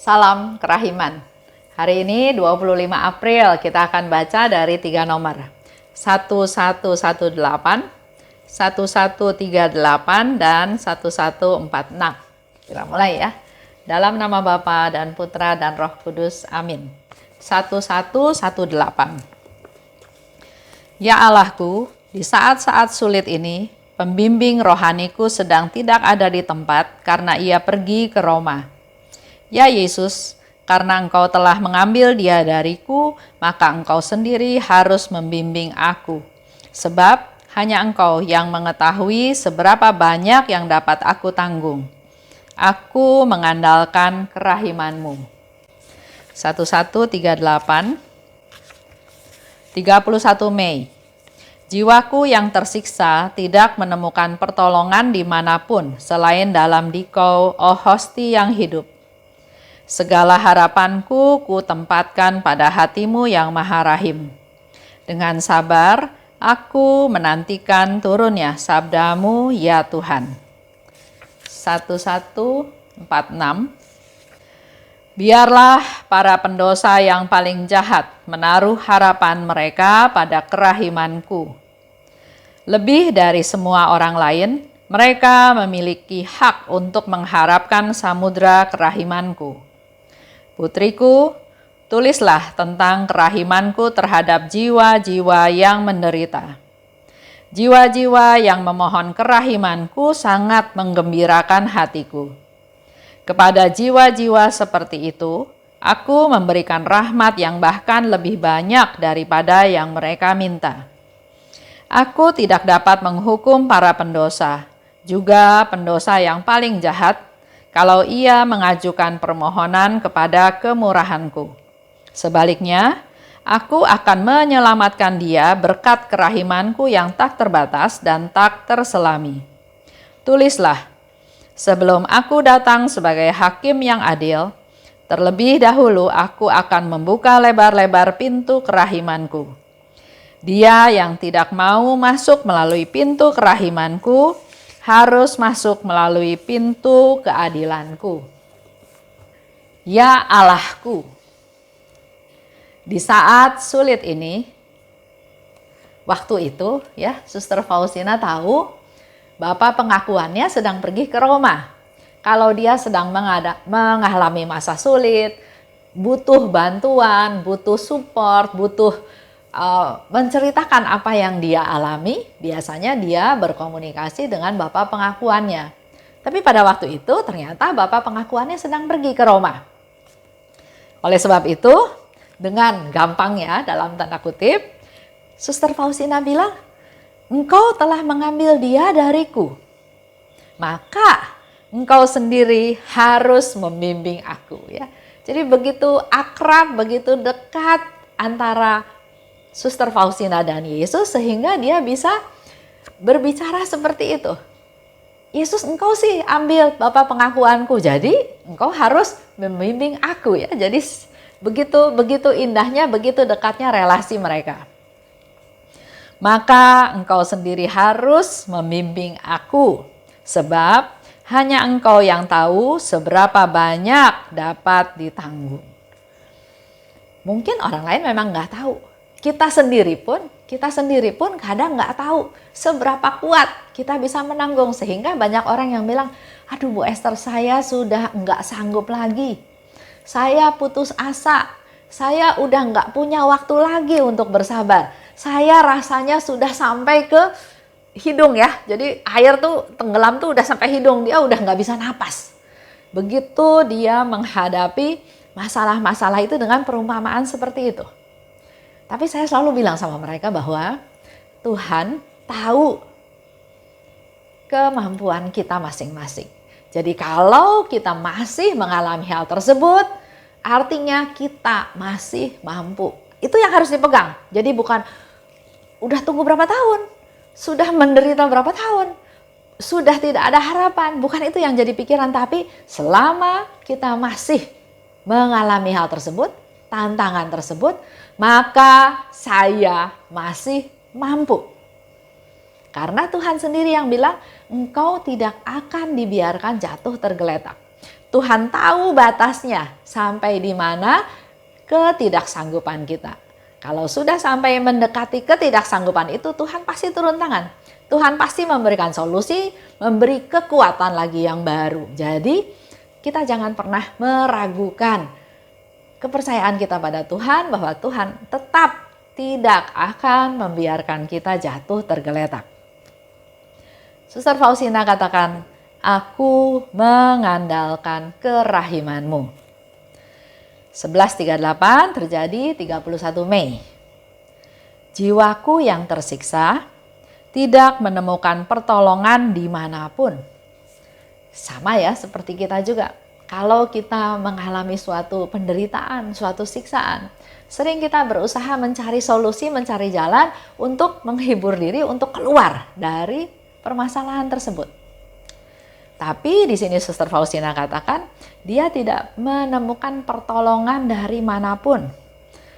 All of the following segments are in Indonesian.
Salam kerahiman. Hari ini 25 April kita akan baca dari 3 nomor. 1118, 1138 dan 1146. Kita mulai ya. Dalam nama Bapa dan Putra dan Roh Kudus. Amin. 1118. Ya Allahku, di saat-saat sulit ini, pembimbing rohaniku sedang tidak ada di tempat karena ia pergi ke Roma. Ya Yesus, karena Engkau telah mengambil dia dariku, maka Engkau sendiri harus membimbing aku. Sebab hanya Engkau yang mengetahui seberapa banyak yang dapat aku tanggung. Aku mengandalkan kerahiman-Mu. 1138, 31 Mei. Jiwaku yang tersiksa tidak menemukan pertolongan dimanapun selain dalam Dikau, oh Hosti yang hidup. Segala harapanku ku tempatkan pada hati-Mu yang maha rahim. Dengan sabar, aku menantikan turunnya sabda-Mu ya Tuhan. 1146. Biarlah para pendosa yang paling jahat menaruh harapan mereka pada kerahimanku. Lebih dari semua orang lain, mereka memiliki hak untuk mengharapkan samudra kerahimanku. Putriku, tulislah tentang kerahimanku terhadap jiwa-jiwa yang menderita. Jiwa-jiwa yang memohon kerahimanku sangat menggembirakan hatiku. Kepada jiwa-jiwa seperti itu, aku memberikan rahmat yang bahkan lebih banyak daripada yang mereka minta. Aku tidak dapat menghukum para pendosa, juga pendosa yang paling jahat, kalau ia mengajukan permohonan kepada kemurahanku. Sebaliknya, aku akan menyelamatkan dia berkat kerahimanku yang tak terbatas dan tak terselami. Tulislah, sebelum aku datang sebagai hakim yang adil, terlebih dahulu aku akan membuka lebar-lebar pintu kerahimanku. Dia yang tidak mau masuk melalui pintu kerahimanku, harus masuk melalui pintu keadilanku. Ya Allahku, di saat sulit ini, waktu itu ya Suster Faustina tahu Bapak pengakuannya sedang pergi ke Roma. Kalau dia sedang mengalami masa sulit, butuh bantuan, butuh support, butuh menceritakan apa yang dia alami, biasanya dia berkomunikasi dengan Bapak pengakuannya. Tapi pada waktu itu ternyata Bapak pengakuannya sedang pergi ke Roma. Oleh sebab itu, dengan gampangnya dalam tanda kutip, Suster Faustina bilang, Engkau telah mengambil dia dariku, maka Engkau sendiri harus membimbing aku. Ya. Jadi begitu akrab, begitu dekat antara Suster Faustina dan Yesus sehingga dia bisa berbicara seperti itu. Yesus, Engkau sih ambil Bapak pengakuanku, jadi Engkau harus membimbing aku ya. Jadi begitu indahnya, begitu dekatnya relasi mereka. Maka Engkau sendiri harus membimbing aku, sebab hanya Engkau yang tahu seberapa banyak dapat ditanggung. Mungkin orang lain memang nggak tahu. Kita sendiri pun kadang nggak tahu seberapa kuat kita bisa menanggung, sehingga banyak orang yang bilang, aduh Bu Esther, saya sudah nggak sanggup lagi. Saya putus asa, saya udah nggak punya waktu lagi untuk bersabar. Saya rasanya sudah sampai ke hidung ya, jadi air tuh tenggelam tuh udah sampai hidung, dia udah nggak bisa napas. Begitu dia menghadapi masalah-masalah itu dengan perumpamaan seperti itu. Tapi saya selalu bilang sama mereka bahwa Tuhan tahu kemampuan kita masing-masing. Jadi kalau kita masih mengalami hal tersebut, artinya kita masih mampu. Itu yang harus dipegang. Jadi bukan udah tunggu berapa tahun, sudah menderita berapa tahun, sudah tidak ada harapan. Bukan itu yang jadi pikiran, tapi selama kita masih mengalami hal tersebut, tantangan tersebut, maka saya masih mampu. Karena Tuhan sendiri yang bilang, engkau tidak akan dibiarkan jatuh tergeletak. Tuhan tahu batasnya sampai di mana ketidaksanggupan kita. Kalau sudah sampai mendekati ketidaksanggupan itu, Tuhan pasti turun tangan. Tuhan pasti memberikan solusi, memberi kekuatan lagi yang baru. Jadi kita jangan pernah meragukan kepercayaan kita pada Tuhan, bahwa Tuhan tetap tidak akan membiarkan kita jatuh tergeletak. Suster Faustina katakan, aku mengandalkan kerahimanmu. 11:38 terjadi 31 Mei. Jiwaku yang tersiksa tidak menemukan pertolongan dimanapun. Sama ya seperti kita juga. Kalau kita mengalami suatu penderitaan, suatu siksaan, sering kita berusaha mencari solusi, mencari jalan untuk menghibur diri, untuk keluar dari permasalahan tersebut. Tapi di sini Suster Faustina katakan, dia tidak menemukan pertolongan dari manapun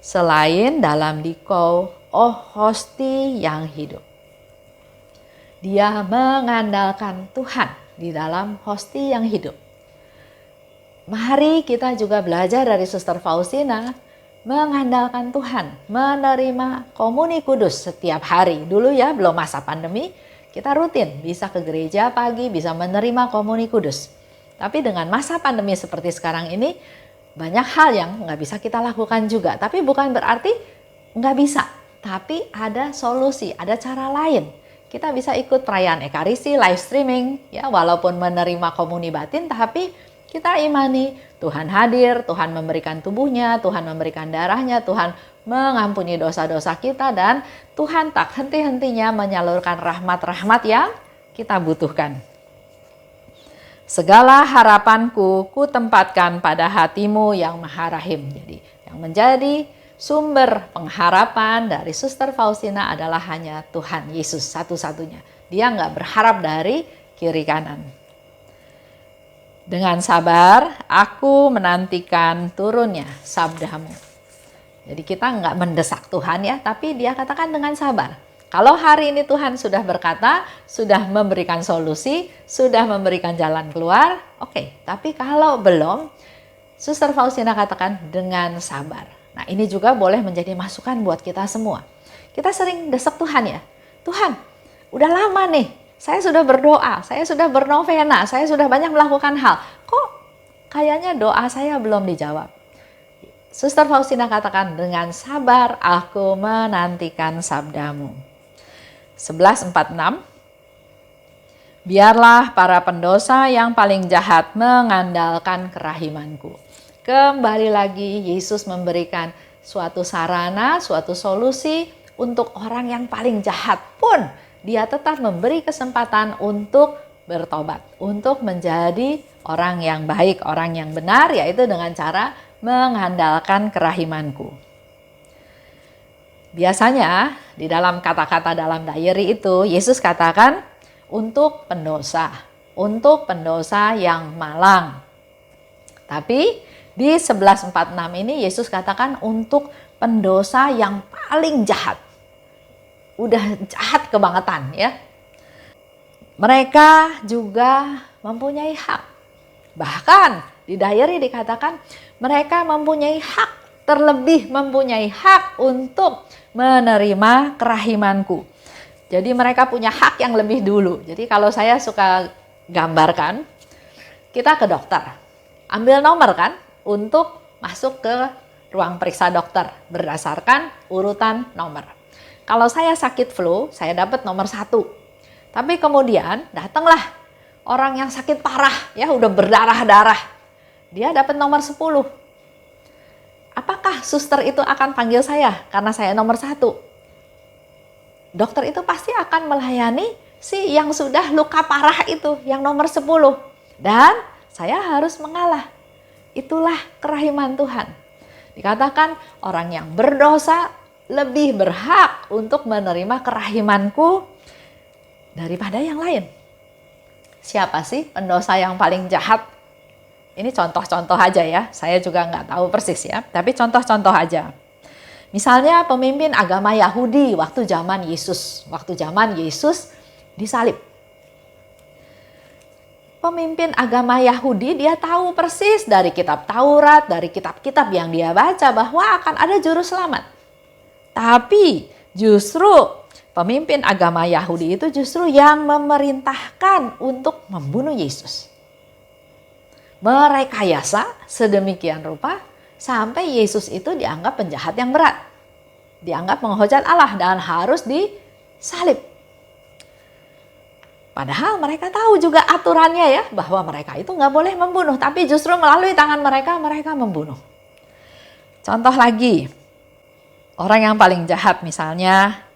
selain dalam Dikau, oh Hosti yang hidup. Dia mengandalkan Tuhan di dalam Hosti yang hidup. Mari kita juga belajar dari Suster Faustina mengandalkan Tuhan, menerima komuni kudus setiap hari. Dulu ya, belum masa pandemi, kita rutin bisa ke gereja pagi, bisa menerima komuni kudus. Tapi dengan masa pandemi seperti sekarang ini, banyak hal yang nggak bisa kita lakukan juga. Tapi bukan berarti nggak bisa, tapi ada solusi, ada cara lain. Kita bisa ikut perayaan Ekaristi, live streaming, ya walaupun menerima komuni batin, tapi kita imani Tuhan hadir, Tuhan memberikan tubuhnya, Tuhan memberikan darahnya, Tuhan mengampuni dosa-dosa kita, dan Tuhan tak henti-hentinya menyalurkan rahmat-rahmat yang kita butuhkan. Segala harapanku kutempatkan pada hatimu yang Maha Rahim. Jadi yang menjadi sumber pengharapan dari Suster Faustina adalah hanya Tuhan Yesus satu-satunya. Dia nggak berharap dari kiri kanan. Dengan sabar aku menantikan turunnya sabdamu. Jadi kita nggak mendesak Tuhan ya, tapi dia katakan dengan sabar. Kalau hari ini Tuhan sudah berkata, sudah memberikan solusi, sudah memberikan jalan keluar, oke. Tapi kalau belum, Suster Faustina katakan dengan sabar. Nah ini juga boleh menjadi masukan buat kita semua. Kita sering desek Tuhan ya. Tuhan, udah lama nih, saya sudah berdoa, saya sudah bernovena, saya sudah banyak melakukan hal. Kok kayaknya doa saya belum dijawab? Suster Faustina katakan dengan sabar aku menantikan sabdamu. 11:46. Biarlah para pendosa yang paling jahat mengandalkan kerahimanku. Kembali lagi Yesus memberikan suatu sarana, suatu solusi untuk orang yang paling jahat pun dia tetap memberi kesempatan untuk bertobat, untuk menjadi orang yang baik, orang yang benar, yaitu dengan cara mengandalkan kerahimanku. Biasanya di dalam kata-kata dalam diary itu Yesus katakan untuk pendosa yang malang. Tapi di 11:46 ini Yesus katakan untuk pendosa yang paling jahat. Udah jahat kebangetan ya. Mereka juga mempunyai hak. Bahkan di diary dikatakan mereka mempunyai hak, terlebih mempunyai hak untuk menerima kerahimanku. Jadi mereka punya hak yang lebih dulu. Jadi kalau saya suka gambarkan, kita ke dokter, ambil nomor kan untuk masuk ke ruang periksa dokter berdasarkan urutan nomor. Kalau saya sakit flu, saya dapat nomor 1. Tapi kemudian datanglah orang yang sakit parah, ya udah berdarah-darah. Dia dapat nomor 10. Apakah suster itu akan panggil saya karena saya nomor 1? Dokter itu pasti akan melayani si yang sudah luka parah itu, yang nomor 10. Dan saya harus mengalah. Itulah kerahiman Tuhan. Dikatakan orang yang berdosa lebih berhak untuk menerima kerahimanku daripada yang lain. Siapa sih pendosa yang paling jahat? Ini contoh-contoh aja ya, saya juga nggak tahu persis ya, tapi contoh-contoh aja. Misalnya pemimpin agama Yahudi waktu zaman Yesus disalib. pemimpin agama Yahudi, dia tahu persis dari kitab Taurat, dari kitab-kitab yang dia baca bahwa akan ada juru selamat. Tapi justru pemimpin agama Yahudi itu justru yang memerintahkan untuk membunuh Yesus. Merekayasa sedemikian rupa sampai Yesus itu dianggap penjahat yang berat. Dianggap menghujat Allah dan harus disalib. Padahal mereka tahu juga aturannya ya, bahwa mereka itu nggak boleh membunuh. Tapi justru melalui tangan mereka, mereka membunuh. Contoh lagi, orang yang paling jahat misalnya,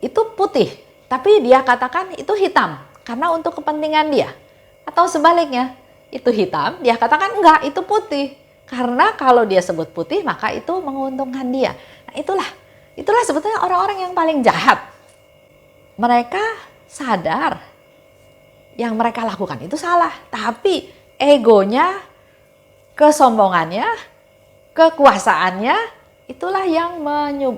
itu putih. Tapi dia katakan itu hitam, karena untuk kepentingan dia. Atau sebaliknya, itu hitam, dia katakan enggak, itu putih. Karena kalau dia sebut putih, maka itu menguntungkan dia. Nah itulah sebetulnya orang-orang yang paling jahat. Mereka sadar yang mereka lakukan itu salah. Tapi egonya, kesombongannya, kekuasaannya, itulah yang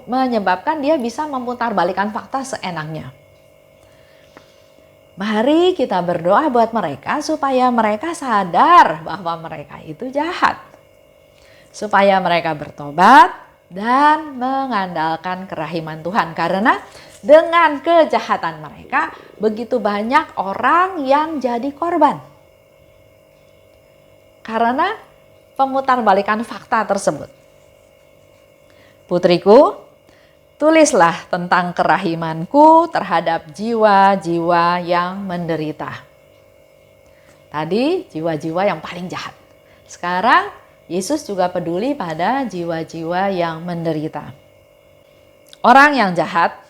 menyebabkan dia bisa memutarbalikkan fakta seenaknya. Mari kita berdoa buat mereka supaya mereka sadar bahwa mereka itu jahat. Supaya mereka bertobat dan mengandalkan kerahiman Tuhan. Karena dengan kejahatan mereka, begitu banyak orang yang jadi korban. Karena pemutarbalikan fakta tersebut. Putriku, tulislah tentang kerahimanku terhadap jiwa-jiwa yang menderita. Tadi jiwa-jiwa yang paling jahat. Sekarang Yesus juga peduli pada jiwa-jiwa yang menderita. Orang yang jahat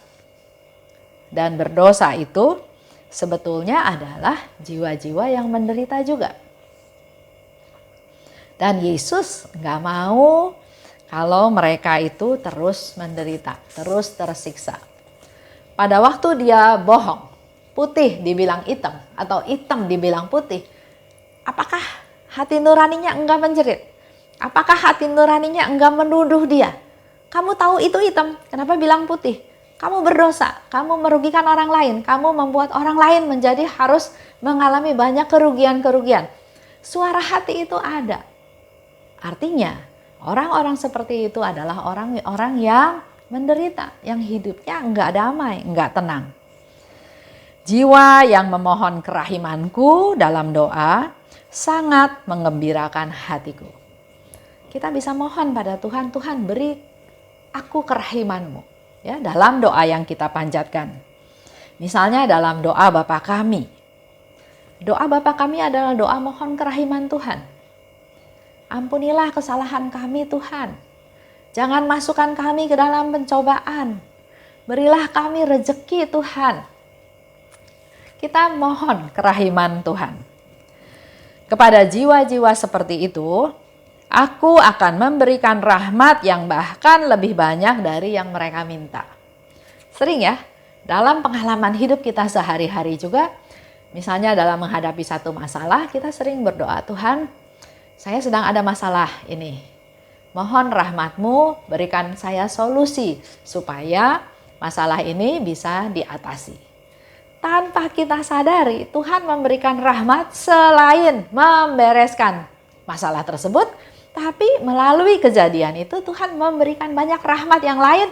dan berdosa itu sebetulnya adalah jiwa-jiwa yang menderita juga. Dan Yesus nggak mau kalau mereka itu terus menderita, terus tersiksa. Pada waktu dia bohong, putih dibilang hitam atau hitam dibilang putih, apakah hati nuraninya enggak menjerit? Apakah hati nuraninya enggak menuduh dia? Kamu tahu itu hitam, kenapa bilang putih? Kamu berdosa, kamu merugikan orang lain, kamu membuat orang lain menjadi harus mengalami banyak kerugian-kerugian. Suara hati itu ada. Artinya, orang-orang seperti itu adalah orang-orang yang menderita, yang hidupnya enggak damai, enggak tenang. Jiwa yang memohon kerahimanku dalam doa sangat menggembirakan hatiku. Kita bisa mohon pada Tuhan, Tuhan beri aku kerahiman-Mu. Ya, dalam doa yang kita panjatkan. Misalnya dalam doa Bapa kami. Doa Bapa kami adalah doa mohon kerahiman Tuhan. Ampunilah kesalahan kami Tuhan. Jangan masukkan kami ke dalam pencobaan. Berilah kami rezeki Tuhan. Kita mohon kerahiman Tuhan. Kepada jiwa-jiwa seperti itu, aku akan memberikan rahmat yang bahkan lebih banyak dari yang mereka minta. Sering ya, dalam pengalaman hidup kita sehari-hari juga, misalnya dalam menghadapi satu masalah, kita sering berdoa, Tuhan, saya sedang ada masalah ini. Mohon rahmat-Mu, berikan saya solusi supaya masalah ini bisa diatasi. Tanpa kita sadari, Tuhan memberikan rahmat selain membereskan masalah tersebut, tapi melalui kejadian itu Tuhan memberikan banyak rahmat yang lain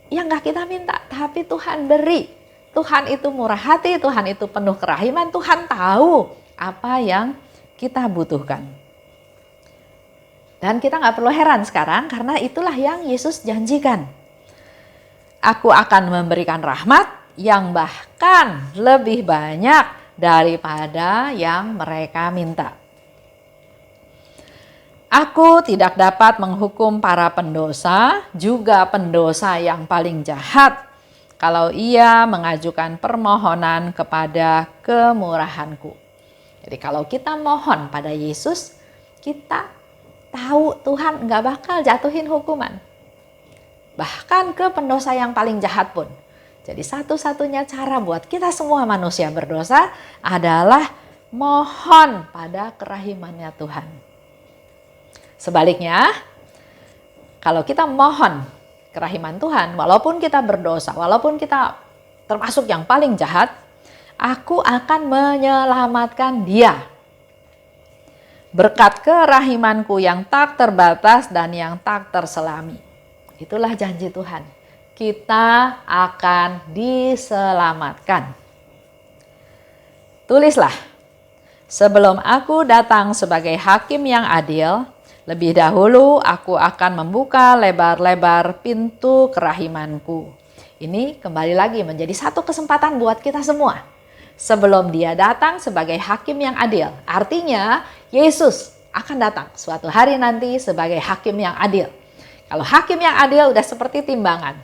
yang gak kita minta, tapi Tuhan beri. Tuhan itu murah hati, Tuhan itu penuh kerahiman, Tuhan tahu apa yang kita butuhkan. Dan kita gak perlu heran sekarang karena itulah yang Yesus janjikan. Aku akan memberikan rahmat yang bahkan lebih banyak daripada yang mereka minta. Aku tidak dapat menghukum para pendosa, juga pendosa yang paling jahat, kalau ia mengajukan permohonan kepada kemurahanku. Jadi kalau kita mohon pada Yesus, kita tahu Tuhan nggak bakal jatuhin hukuman. Bahkan ke pendosa yang paling jahat pun. Jadi satu-satunya cara buat kita semua manusia berdosa adalah mohon pada kerahimannya Tuhan. Sebaliknya, kalau kita mohon kerahiman Tuhan, walaupun kita berdosa, walaupun kita termasuk yang paling jahat, Aku akan menyelamatkan dia. Berkat kerahimanku yang tak terbatas dan yang tak terselami. Itulah janji Tuhan. Kita akan diselamatkan. Tulislah, sebelum aku datang sebagai hakim yang adil, lebih dahulu aku akan membuka lebar-lebar pintu kerahimanku. Ini kembali lagi menjadi satu kesempatan buat kita semua. Sebelum dia datang sebagai hakim yang adil. Artinya Yesus akan datang suatu hari nanti sebagai hakim yang adil. Kalau hakim yang adil udah seperti timbangan.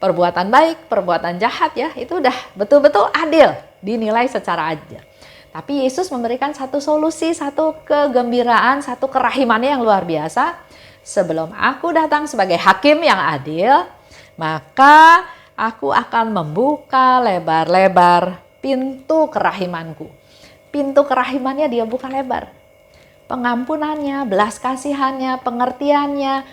Perbuatan baik, perbuatan jahat ya, itu udah betul-betul adil, dinilai secara adil. Tapi Yesus memberikan satu solusi, satu kegembiraan, satu kerahimannya yang luar biasa. Sebelum aku datang sebagai hakim yang adil, maka aku akan membuka lebar-lebar pintu kerahimanku. Pintu kerahimannya dia buka lebar. Pengampunannya, belas kasihannya, pengertiannya,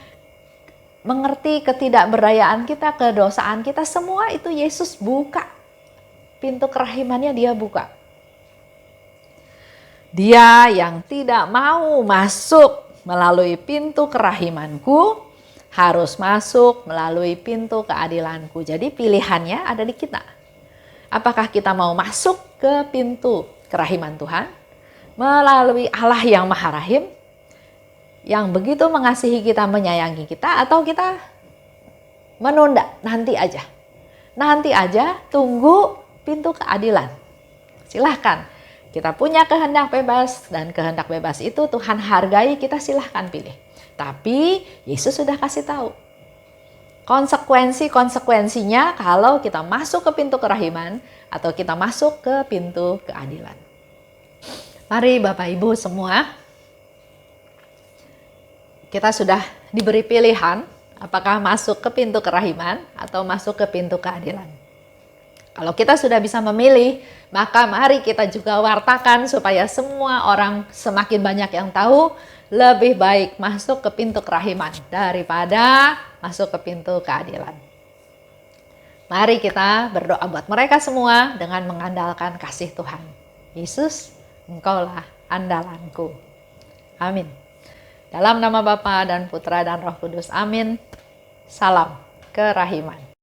mengerti ketidakberdayaan kita, kedosaan kita, semua itu Yesus buka. Pintu kerahimannya dia buka. Dia yang tidak mau masuk melalui pintu kerahimanku, harus masuk melalui pintu keadilanku. Jadi pilihannya ada di kita. Apakah kita mau masuk ke pintu kerahiman Tuhan melalui Allah yang Maha Rahim, yang begitu mengasihi kita, menyayangi kita, atau kita menunda, nanti aja, tunggu pintu keadilan. Silahkan, kita punya kehendak bebas, dan kehendak bebas itu Tuhan hargai, kita silahkan pilih. Tapi Yesus sudah kasih tahu konsekuensinya kalau kita masuk ke pintu kerahiman atau kita masuk ke pintu keadilan. Mari Bapak Ibu semua, kita sudah diberi pilihan apakah masuk ke pintu kerahiman atau masuk ke pintu keadilan. Kalau kita sudah bisa memilih, maka mari kita juga wartakan supaya semua orang semakin banyak yang tahu, lebih baik masuk ke pintu kerahiman daripada masuk ke pintu keadilan. Mari kita berdoa buat mereka semua dengan mengandalkan kasih Tuhan. Yesus, Engkaulah andalanku. Amin. Dalam nama Bapa dan Putra dan Roh Kudus. Amin. Salam kerahiman.